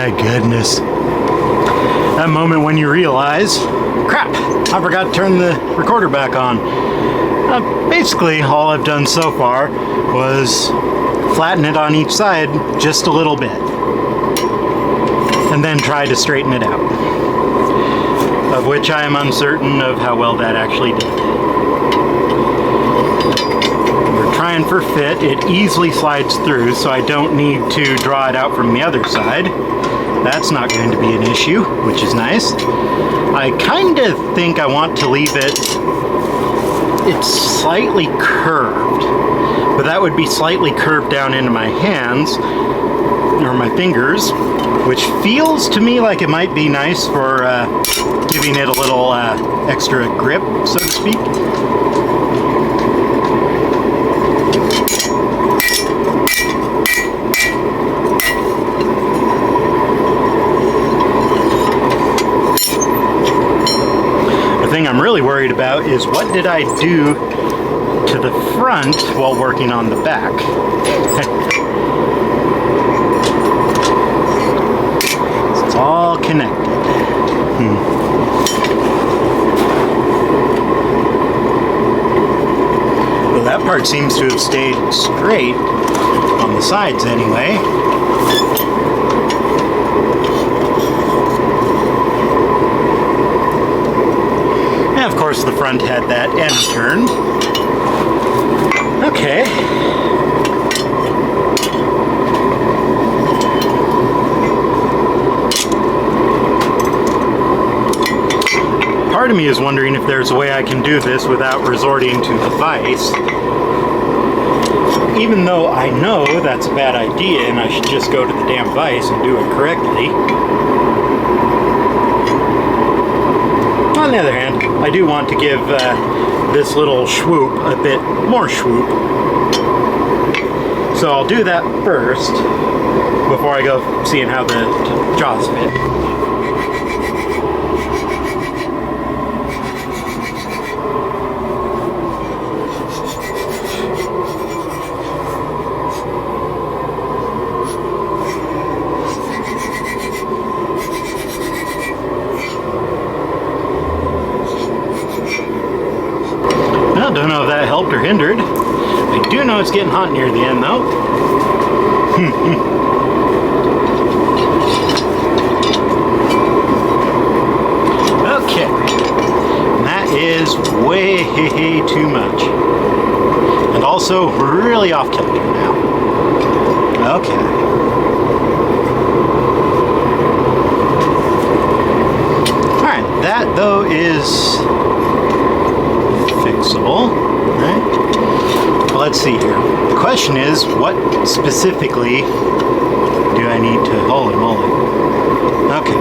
my goodness. That moment when you realize, crap, I forgot to turn the recorder back on. Basically, all I've done so far was flatten it on each side just a little bit. And then try to straighten it out. Of which I am uncertain of how well that actually did. We're trying for fit. It easily slides through, so I don't need to draw it out from the other side. That's not going to be an issue, which is nice. I kind of think I want to leave it's slightly curved, but that would be slightly curved down into my hands, or my fingers, which feels to me like it might be nice for giving it a little extra grip, so to speak. The thing I'm really worried about is what did I do to the front while working on the back? It's all connected. Well, that part seems to have stayed straight on the sides anyway. And of course the front had that end turned. Okay. Part of me is wondering if there's a way I can do this without resorting to the vise. Even though I know that's a bad idea and I should just go to the damn vise and do it correctly. On the other hand, I do want to give this little swoop a bit more swoop. So I'll do that first before I go seeing how the jaws fit. Don't know if that helped or hindered. I do know it's getting hot near the end though. Okay. That is way too much. And also really off kilter now. Okay. Alright, that though is fixable, right? Well, let's see here. The question is, what specifically do I need to... Holy moly. Okay.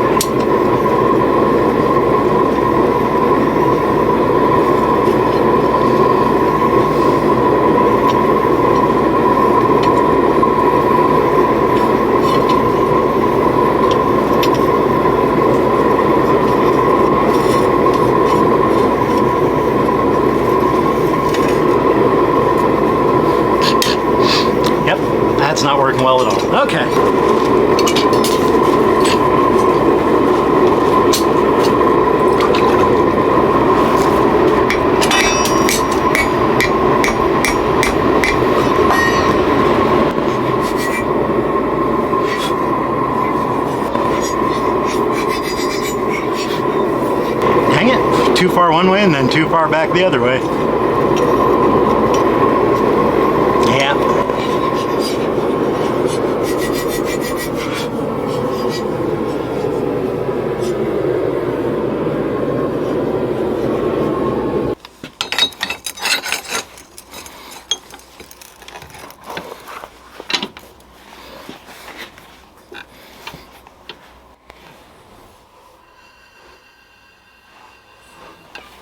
That's not working well at all. Okay. Dang it. Too far one way and then too far back the other way. Yeah.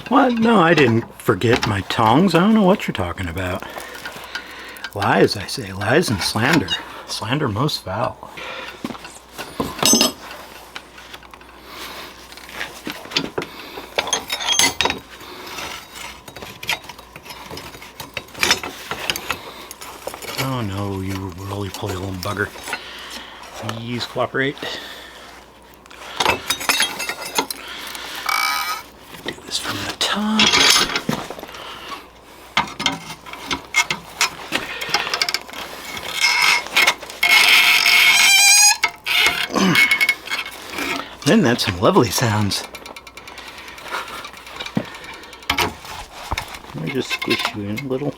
What? No, I didn't forget my tongs. I don't know what you're talking about. Lies, I say. Lies and slander. Slander most foul. Oh no, you roly-poly little bugger. Please cooperate. Then that's some lovely sounds. Let me just squish you in a little.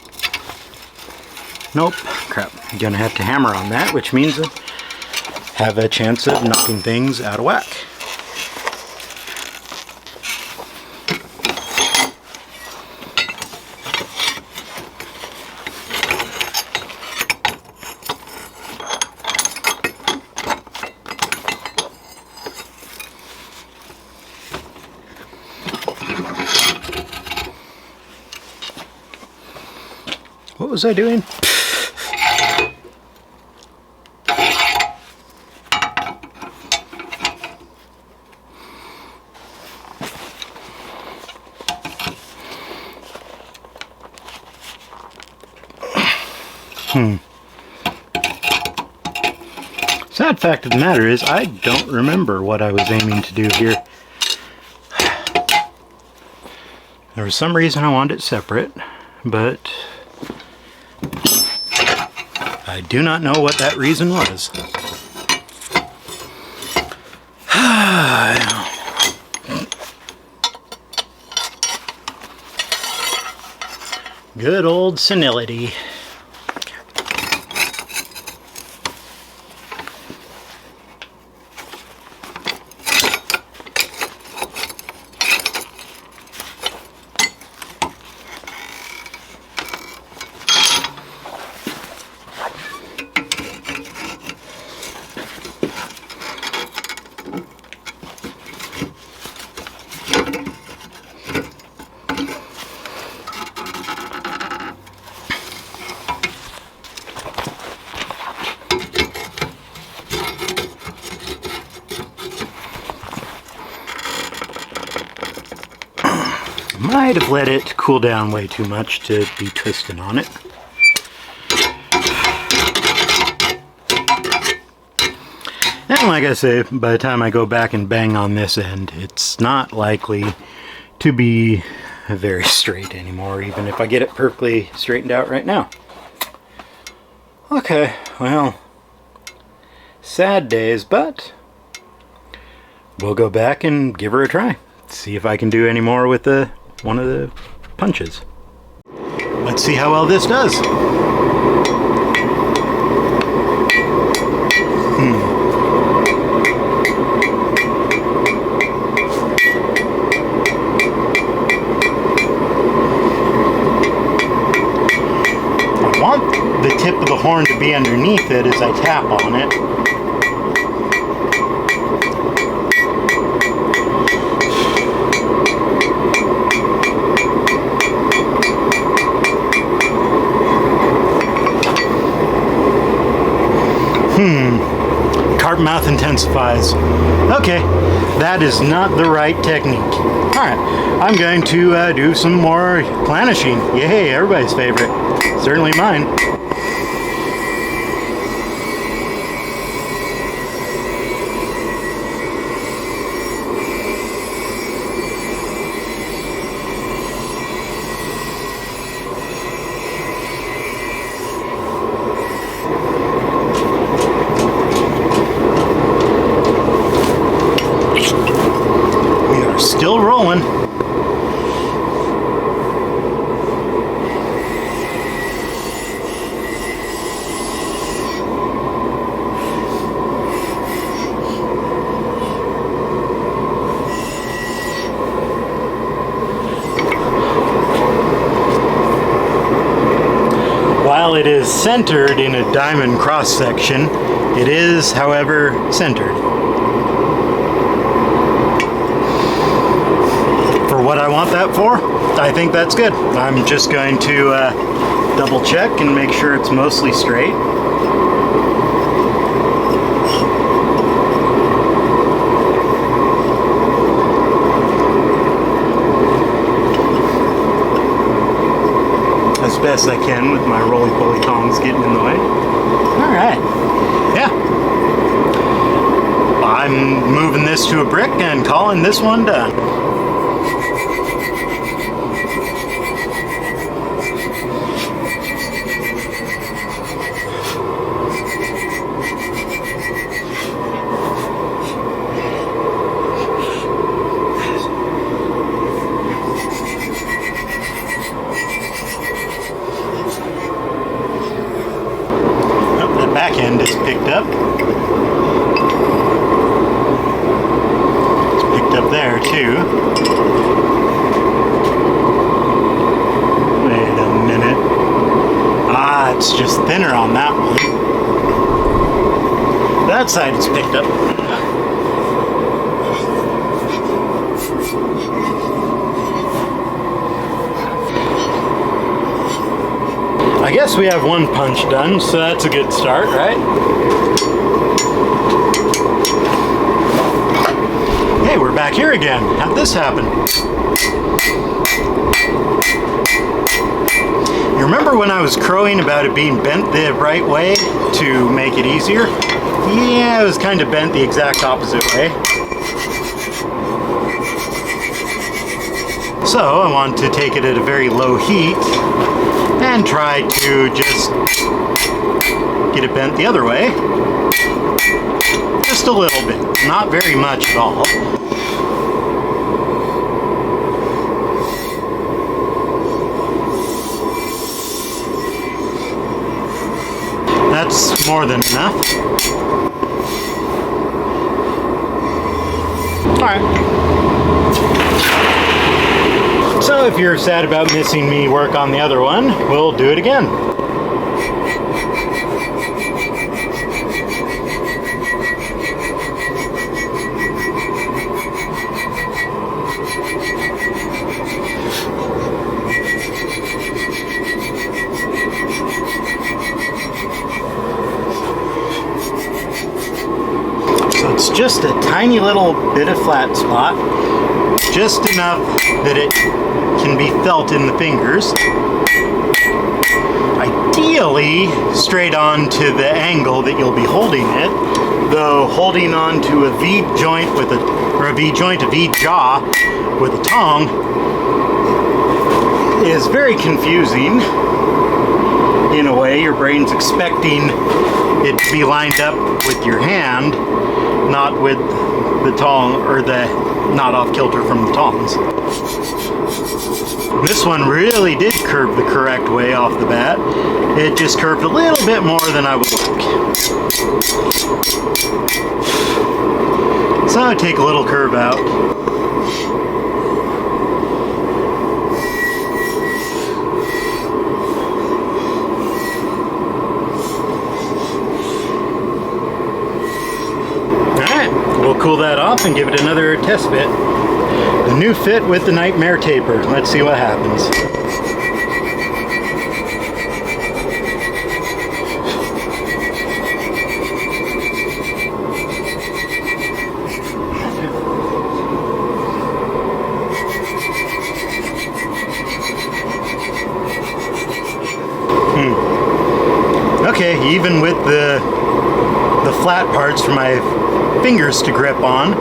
Nope, crap. I'm gonna have to hammer on that, which means I have a chance of knocking things out of whack. What was I doing? Sad fact of the matter is, I don't remember what I was aiming to do here. There was some reason I wanted it separate, but I do not know what that reason was. Good old senility. Might have let it cool down way too much to be twisting on it. And like I say, by the time I go back and bang on this end, it's not likely to be very straight anymore, even if I get it perfectly straightened out right now. Okay, well, sad days, but we'll go back and give her a try. See if I can do any more with one of the punches. Let's see how well this does. I want the tip of the horn to be underneath it as I tap on it. Carp mouth intensifies. Okay, that is not the right technique. Alright, I'm going to do some more planishing. Yay, everybody's favorite. Certainly mine. Still rolling. While it is centered in a diamond cross section, it is, however, centered. For what I want that for, I think that's good. I'm just going to double check and make sure it's mostly straight. As best I can with my roly-poly tongs getting in the way. Alright. Yeah. I'm moving this to a brick and calling this one done. thinner on that one. That side is picked up. I guess we have one punch done, so that's a good start, right? Hey, we're back here again. How'd this happen? You remember when I was crowing about it being bent the right way to make it easier? Yeah, it was kind of bent the exact opposite way. So I want to take it at a very low heat and try to just get it bent the other way. Just a little bit, not very much at all. That's more than enough. Alright. So if you're sad about missing me work on the other one, we'll do it again. So it's just a tiny little bit of flat spot, just enough that it can be felt in the fingers. Ideally straight on to the angle that you'll be holding it, though holding on to a V joint with a V jaw with a tong is very confusing. In a way, your brain's expecting it to be lined up with your hand, not with the tong, or the not off kilter from the tongs. This one really did curve the correct way off the bat. It just curved a little bit more than I would like. So I take a little curve out. We'll cool that off and give it another test fit. The new fit with the Nightmare taper. Let's see what happens. Okay, even with the flat parts for my fingers to grip on,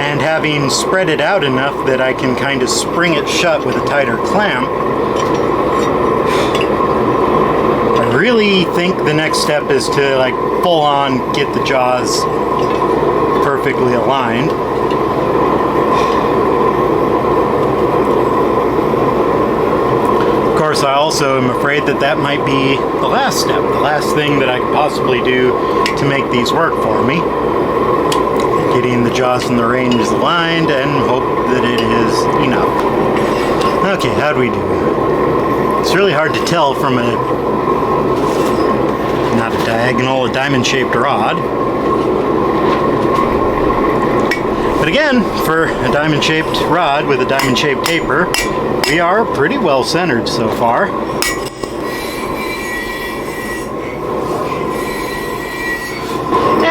and having spread it out enough that I can kind of spring it shut with a tighter clamp, I really think the next step is to like full on get the jaws perfectly aligned. Of course, I also am afraid that that might be the last step, the last thing that I could possibly do to make these work for me. Getting the jaws and the ranges aligned and hope that it is enough. Okay, how'd we do? It's really hard to tell from not a diagonal, a diamond-shaped rod. But again, for a diamond-shaped rod with a diamond-shaped taper, we are pretty well centered so far.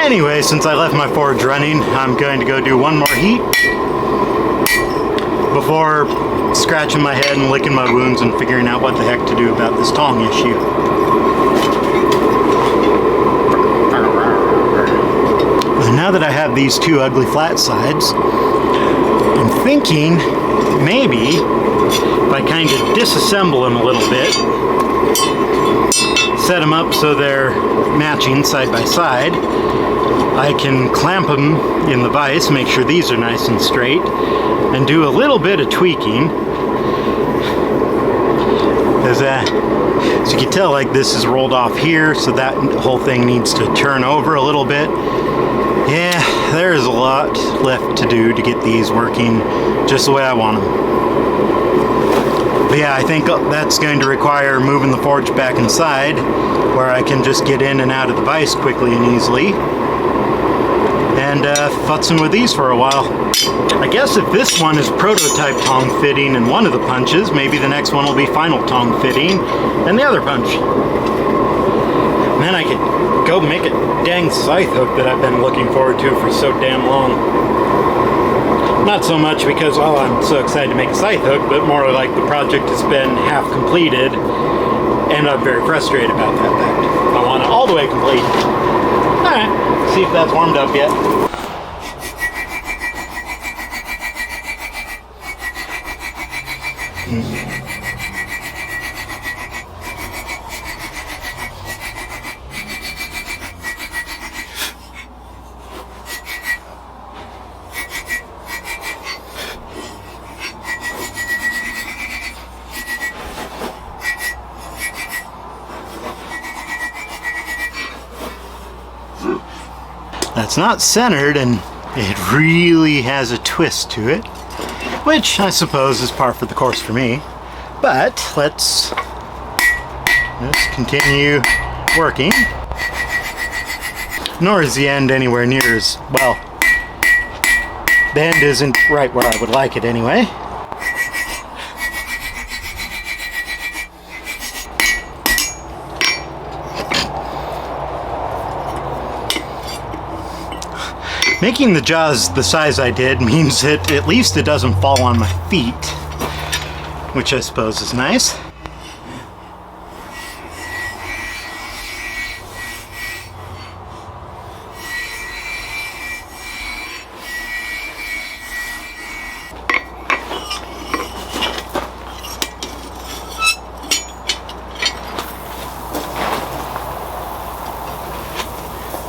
Anyway, since I left my forge running, I'm going to go do one more heat before scratching my head and licking my wounds and figuring out what the heck to do about this tong issue. And now that I have these two ugly flat sides, I'm thinking maybe if I kind of disassemble them a little bit, set them up so they're matching side by side, I can clamp them in the vise, make sure these are nice and straight, and do a little bit of tweaking. As you can tell, like this is rolled off here, so that whole thing needs to turn over a little bit. Yeah, there's a lot left to do to get these working just the way I want them. But yeah, I think that's going to require moving the forge back inside, where I can just get in and out of the vise quickly and easily. And futzing with these for a while. I guess if this one is prototype tong fitting in one of the punches, maybe the next one will be final tong fitting and the other punch. And then I could go make a dang scythe hook that I've been looking forward to for so damn long. Not so much because, well, I'm so excited to make a scythe hook, but more like the project has been half completed, and I'm very frustrated about that fact. I want it all the way complete. Alright, see if that's warmed up yet. That's not centered, and it really has a twist to it, which I suppose is par for the course for me. But let's continue working. Nor is the end anywhere near as well. The end isn't right where I would like it anyway. Making the jaws the size I did means that at least it doesn't fall on my feet, which I suppose is nice.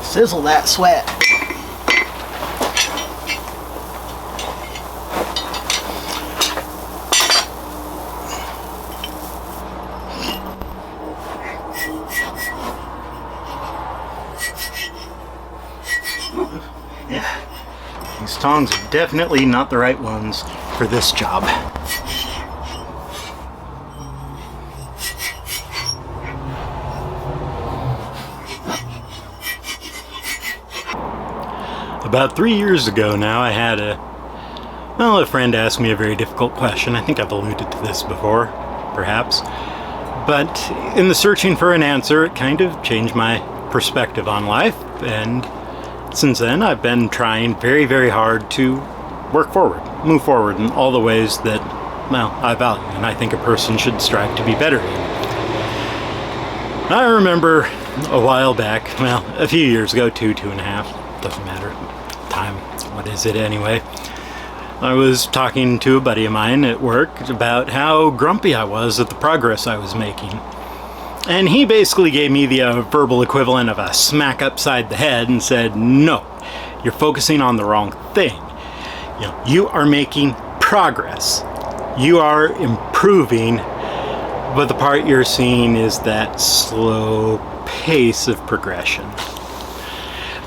Sizzle that sweat. Yeah, these tongs are definitely not the right ones for this job. About 3 years ago now, I had a friend asked me a very difficult question. I think I've alluded to this before, perhaps. But in the searching for an answer, it kind of changed my perspective on life, and since then I've been trying very, very hard to move forward in all the ways that, well, I value and I think a person should strive to be better in. I remember a while back, well, a few years ago, 2.5, doesn't matter, time, what is it anyway? I was talking to a buddy of mine at work about how grumpy I was at the progress I was making. And he basically gave me the verbal equivalent of a smack upside the head and said, no, you're focusing on the wrong thing. You know, you are making progress. You are improving, but the part you're seeing is that slow pace of progression.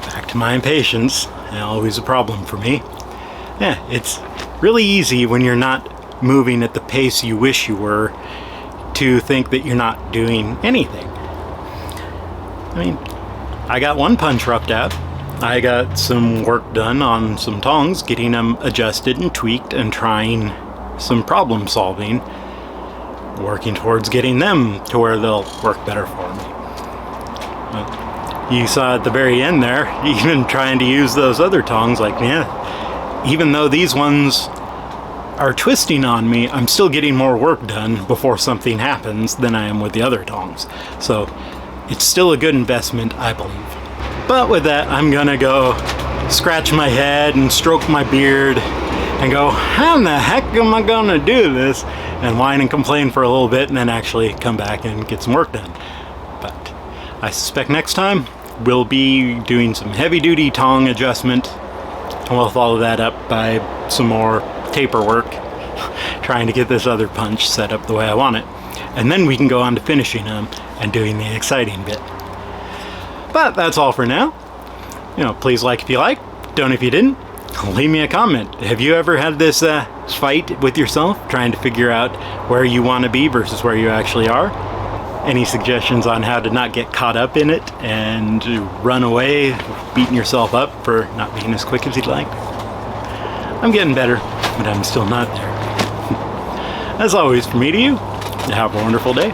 Back to my impatience, always a problem for me. Yeah, it's really easy when you're not moving at the pace you wish you were to think that you're not doing anything. I mean, I got one punch roughed out. I got some work done on some tongs, getting them adjusted and tweaked and trying some problem solving, working towards getting them to where they'll work better for me. You saw at the very end there, even trying to use those other tongs, like, yeah, even though these ones are twisting on me, I'm still getting more work done before something happens than I am with the other tongs. So it's still a good investment, I believe. But with that, I'm gonna go scratch my head and stroke my beard and go, how in the heck am I gonna do this? And whine and complain for a little bit and then actually come back and get some work done. But I suspect next time we'll be doing some heavy duty tong adjustment, and we'll follow that up by some more taper work, trying to get this other punch set up the way I want it. And then we can go on to finishing them and doing the exciting bit. But that's all for now. You know, please like if you like, don't if you didn't. leave me a comment. Have you ever had this fight with yourself, trying to figure out where you want to be versus where you actually are? Any suggestions on how to not get caught up in it and run away, beating yourself up for not being as quick as you'd like? I'm getting better, but I'm still not there. As always, from me to you, have a wonderful day.